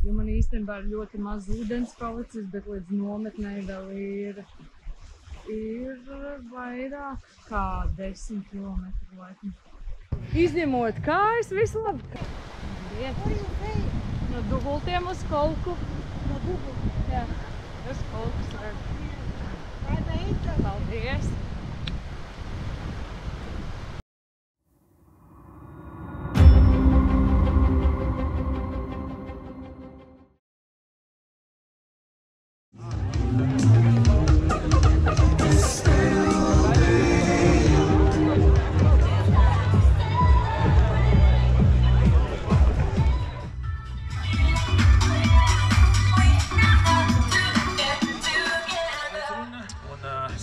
jo man īstenībā ir ļoti maz ūdens palicis, bet līdz nometnei vēl ir vairāk kā 10 kilometru laikam. Izņemot kājas, visu labi. No Dubultiem uz Kolku. No Dubultiem? Jā, uz Kolkas redz. Paldies!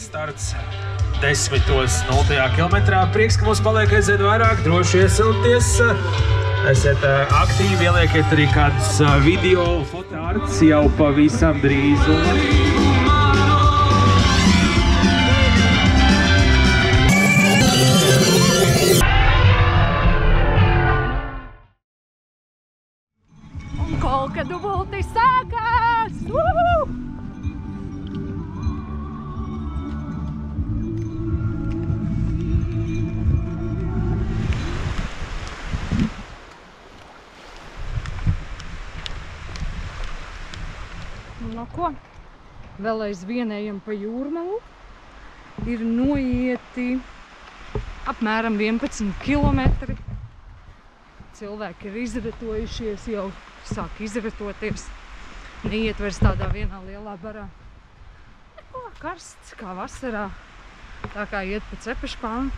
Starts 10:0 kilometrā. Prieks, ka mums paliek aizvien vairāk, droši iesilties. Esiet aktīvi, ieliekiet arī kādus video, fotoārts jau pavisam drīz. Un Kolka Dubulti sākās! No ko? Vēl aizvien ejam pa Jūrmalu. Ir noieti apmēram 11 kilometri. Cilvēki ir izritojušies, jau sāk izritoties. Neiet vairs tādā vienā lielā barā. Neko, karsts kā vasarā. Tā kā iet pa cepešpām,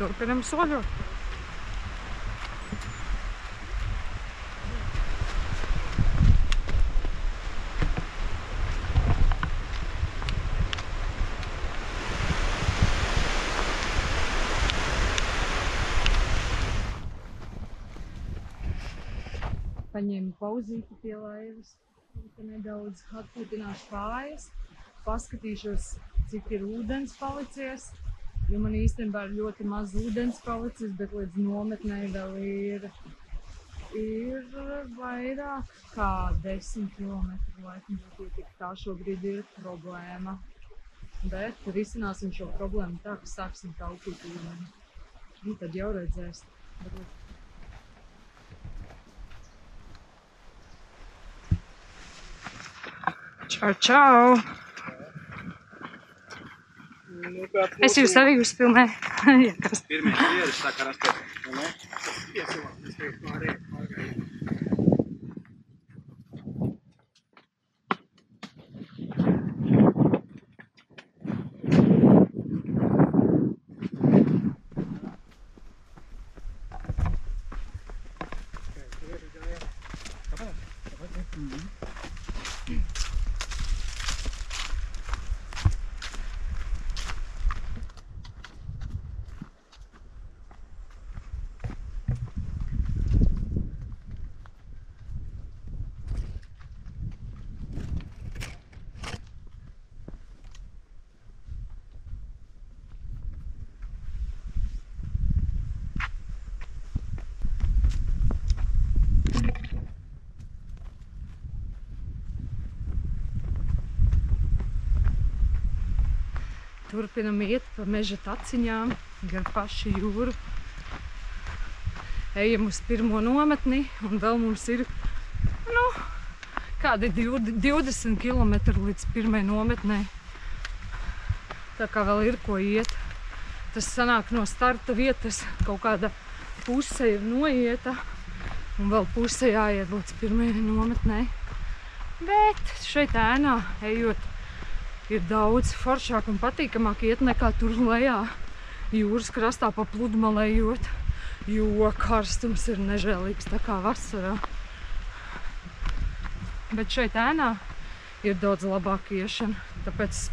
turpinam soļot. Paņēmu pauzīti pie laivas, nedaudz atpūtināšu kājas, paskatīšos, cik ir ūdens palicies, jo man īstenībā ir ļoti maz ūdens palicis, bet līdz nometnei vēl ir vairāk kā 10 kilometru laikam, tik tā šobrīd ir problēma. Bet risināsim šo problēmu tā, ka sāksim taupīt ūdeni. Un tad jau redzēs. Čau, čau! Es jūs arī uzfilmēju. Pirmie ieris sakarās pēc, ne? Iesilāties tev pārējā. Turpinam iet pa meža taciņām, gar pašu jūru. Ejam uz pirmo nometni, un vēl mums ir, kādi 20 kilometri līdz pirmai nometnei. Tā kā vēl ir ko iet. Tas sanāk no starta vietas, kaut kāda puse ir noieta, un vēl puse jāiet līdz pirmai nometnei. Bet šeit ēnā ejot, ir daudz foršāk un patīkamāk iet nekā tur lejā jūras krastā pa pludmalē ejot, jo karstums ir nežēlīgs, tā kā vasarā. Bet šeit ēnā ir daudz labāk iešana, tāpēc es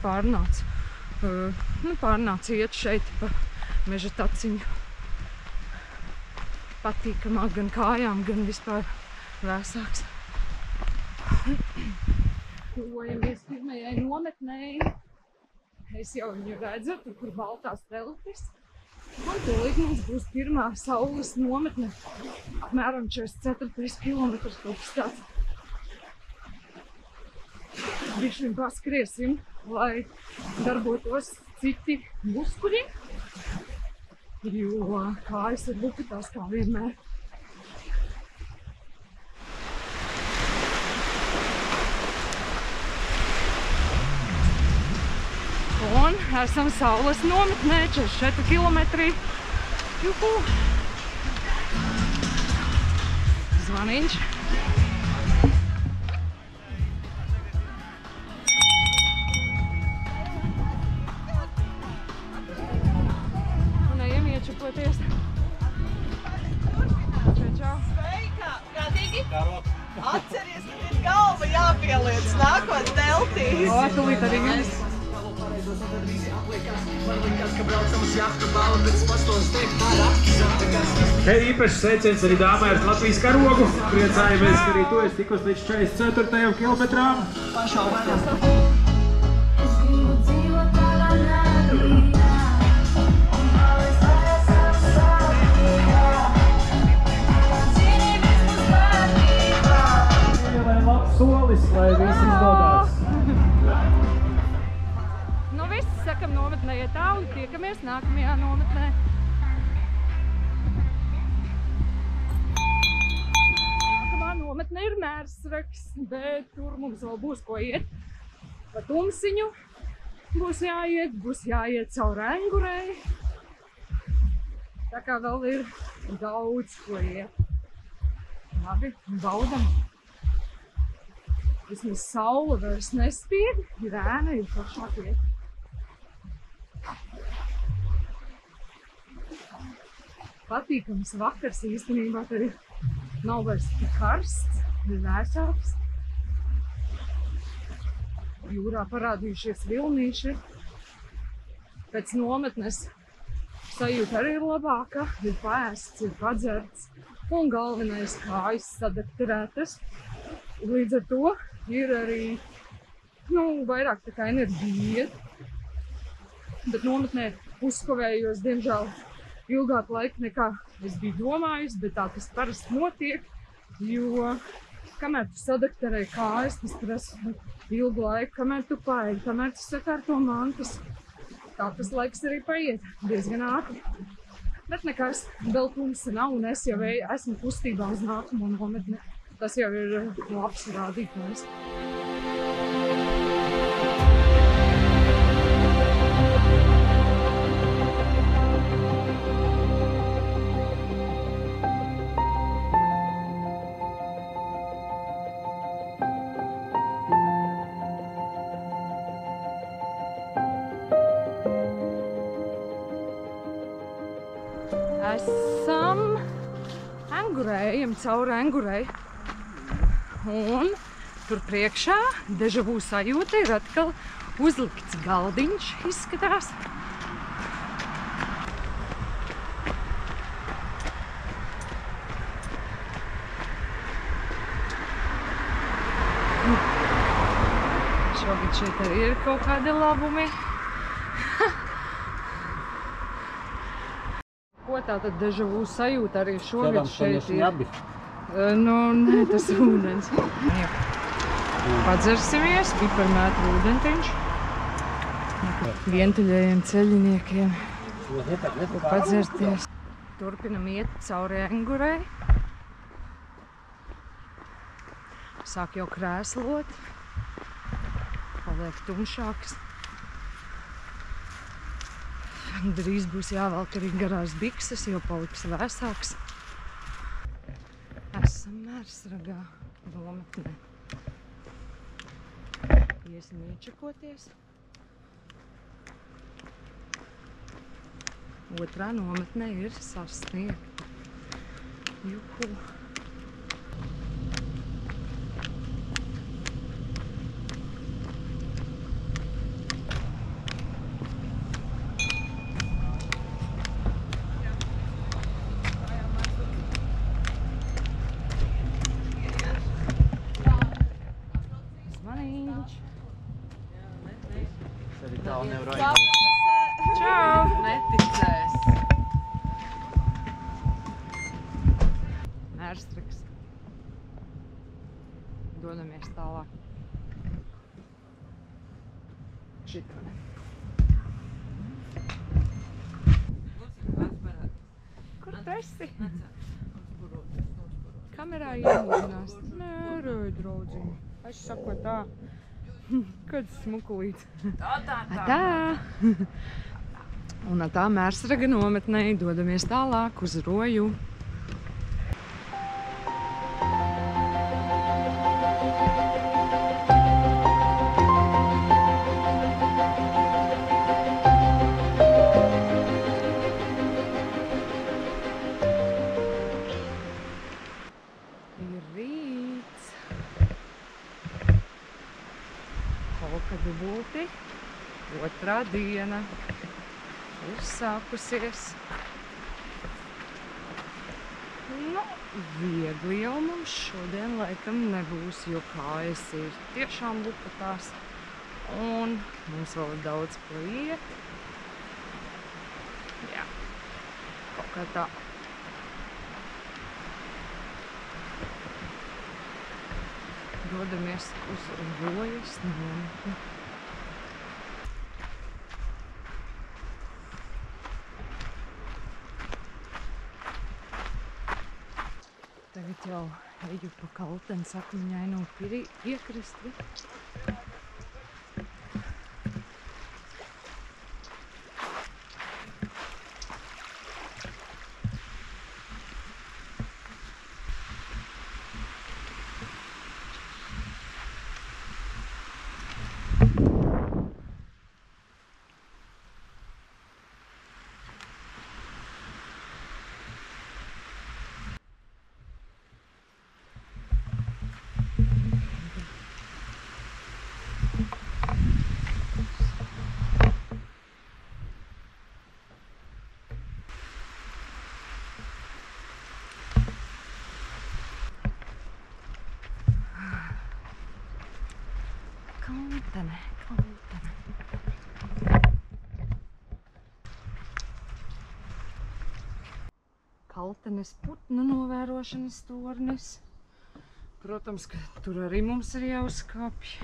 pārnācu iet šeit pa meža taciņu. Patīkamāk gan kājām, gan vispār vēsāks. Tuvojamies pirmajai nometnei. Es jau viņu redzu, tur, kur baltās teltis. Un tūlīt mums būs pirmā saules nometne. Apmēram 44 kilometrus kaut kas tāds. Bišķiņ paskriesim, lai darbotos citi muskuļi, jo kājas ir lupitās kā vienmēr. Un esam saules nometnē, 44 kilometri. Juhu! Zvaniņš. Un ejam iečupoties. Čau. Sveika! Prātīgi? Atceries, ka ir galva jāpieliec nākot deltī. O, tūlīt arī jūs. Te īpaši sveiciens arī dāmai ar Latvijas karogu. Priecājamies, ka arī tu esi tikus līdz 44. kilometrām. Solis, lai viss izdodās. Nu viss, sakam, nometnē iet tālu, tiekamies nākamajā nometnē. Nākamā nometne ir Mērsraks, bet tur mums vēl būs ko iet. Pa tumsiņu būs jāiet caur Engurei. Tā kā vēl ir daudz ko iet. Labi, baudam. Vismaz saule vairs nespīd, ir ēna, ir foršāk iet. Patīkams vakars īstenībā, tad nav vairs tik karsts, ir vēsāks. Jūrā parādījušies vilnīši. Pēc nometnes sajūta arī ir labāka, ir paēsts, ir padzerts un galvenais kājas sadekterētas. Līdz ar to ir arī vairāk tā kā enerģija iet. Bet nometnē uzkavējos, diemžēl, ilgāku laiku nekā es biju domājusi, bet tā tas parasti notiek, jo kamēr tu sadekterē kājas, tas prasa ilgu laiku, kamēr tu paēdi, kamēr tu sakārto mantas. Tā tas laiks arī paiet diezgan ātri. Bet nekas, vēl tumsa nav un es jau esmu kustībā uz nākamo nometni. Tas jau ir labs rādītājs. Esam Engurē, ejam cauri Engurei. Un tur priekšā dežavu sajūta ir atkal uzlikts galdiņš, izskatās. Šogad šeit arī ir kaut kādi labumi. Ko tātad dežavu sajūta arī šogad šeit ir? Nē, tas ir ūdens. Padzersimies, piparmētra ūdentiņš. Vientuļajiem ceļiniekiem padzerties. Turpinam iet cauri Engurei. Sāk jau krēslot. Paliek tumšāks. Drīz būs jāvelk arī garās bikses, jo paliks vēsāks. Esam Mērsragā nometnē. Iesim iečakoties. Otrā nometnē ir sasniegta. Juhu! Čau! Neticēs. Mērsraks. Dodamies tālāk. Šitā. Kur tu esi? Kamerā iemūžinās. Nē, rei, draudziņi. Es saku tā. Kad smukulīts. Tā. Un tā Mērsraga nometnē dodamies tālāk uz Roju. Dubulti, otrā diena ir sākusies. Nu, viegli jau mums šodien laikam nebūs, jo kājas ir tiešām lupatās. Un mums vēl ir daudz ko iet. Jā, kaut kā tā. Dodamies uz Rojas nometni. Tagad jau eju pa Kaltenes akmeņaino piekrasti. Kaltene. Kaltenes putnu novērošanas tornis. Protams, ka tur arī mums ir jāuzkāpj.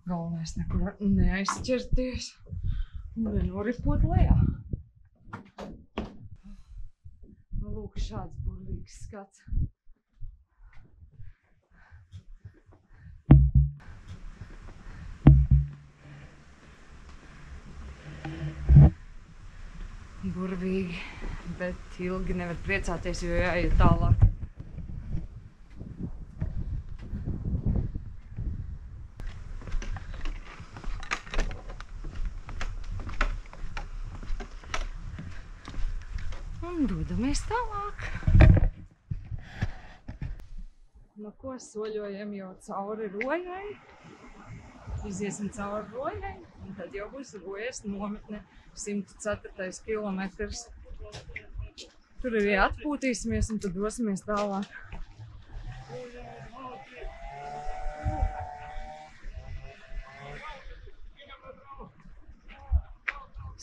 Galvenais nekur neaizķerties un nenoripot lejā. Lūk, šāds burvīgs skats. Burvīgi, bet ilgi nevar priecāties, jo jāiet tālāk. Un dodamies tālāk. No ko soļojam jau cauri Rojai. Iziesim cauri Rojai, un tad jau būs Rojas nometne 104. kilometrs. Tur arī atpūtīsimies un tad dosimies tālāk.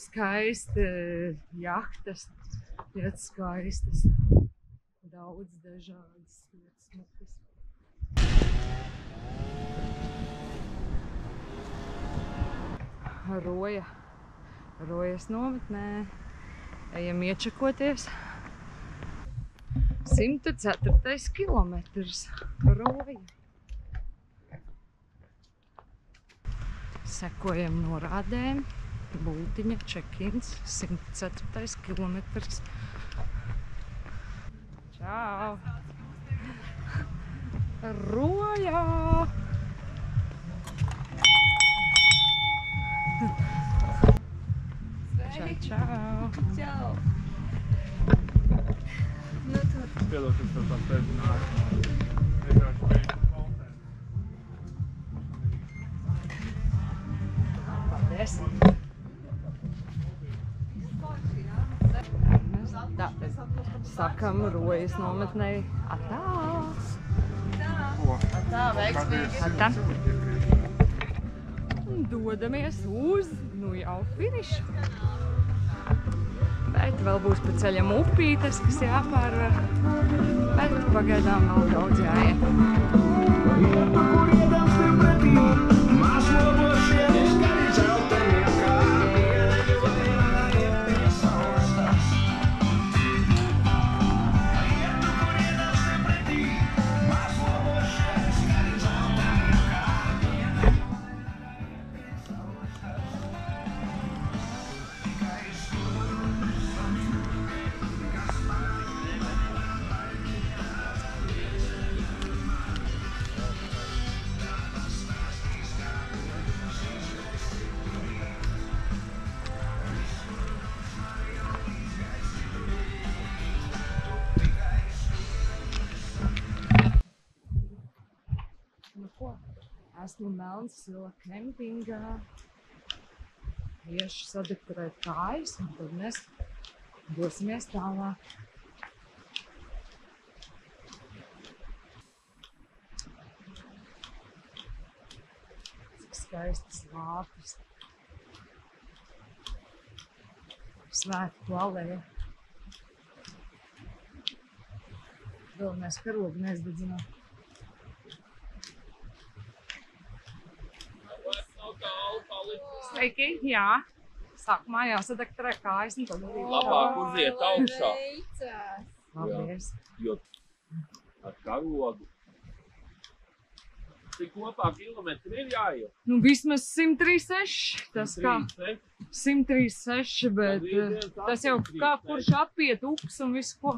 Skaisti jahtas. Ļoti skaistas. Daudz dažādas ļoti smukas. Roja. Rojas nometnē. Ejam iečakoties. 104. kilometrs. Roja. Sekojam norādēm. Bultiņa, check-ins, 104. kilometrs. Čau! Rojā! Čau, čau! Čau! Nu tur. Piedod, es tev tās pēdināju. Vienkārši beidzu Kalteni. Paldies! Sakam Rojas nometnei atā! Tā, veiksmīgi. Atā! Un dodamies uz, nu jau finišu. Bet Vēl būs pa ceļam upītes, kas jāpārvar, bet pagaidām vēl daudz jāiet. Esmu Melnsila kempingā. Iešu sadekorēt kājas, un tad mēs dosimies tālāk. Cik skaistas lāpes. Svētku aleja. Galvenais karogu neizdedzināt. Sveiki, jā. Sākumā jāsadektorē kājas, un tad arī labāk uziet augšā. Paldies. Jo ar karogu. Cik kopā kilometri ir jāiet? Nu, vismaz 136. Tas kā 136, bet tas jau kā kurš apiet ups un visu ko.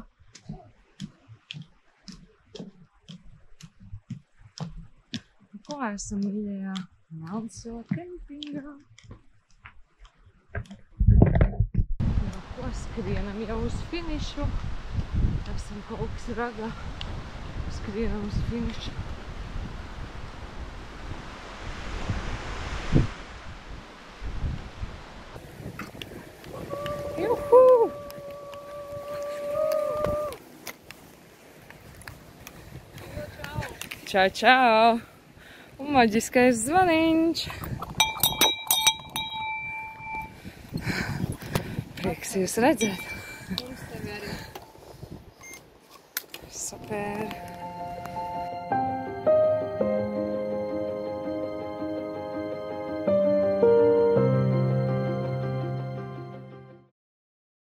Ko esam mīļajā Melnsila kempingā? Ko skrienam jau uz finišu. Esam kaut kas ragā. Skrienam uz finišu. Juhu! Čau, čau! Un maģiskais zvaniņš. Prieks jūs redzēt. Super.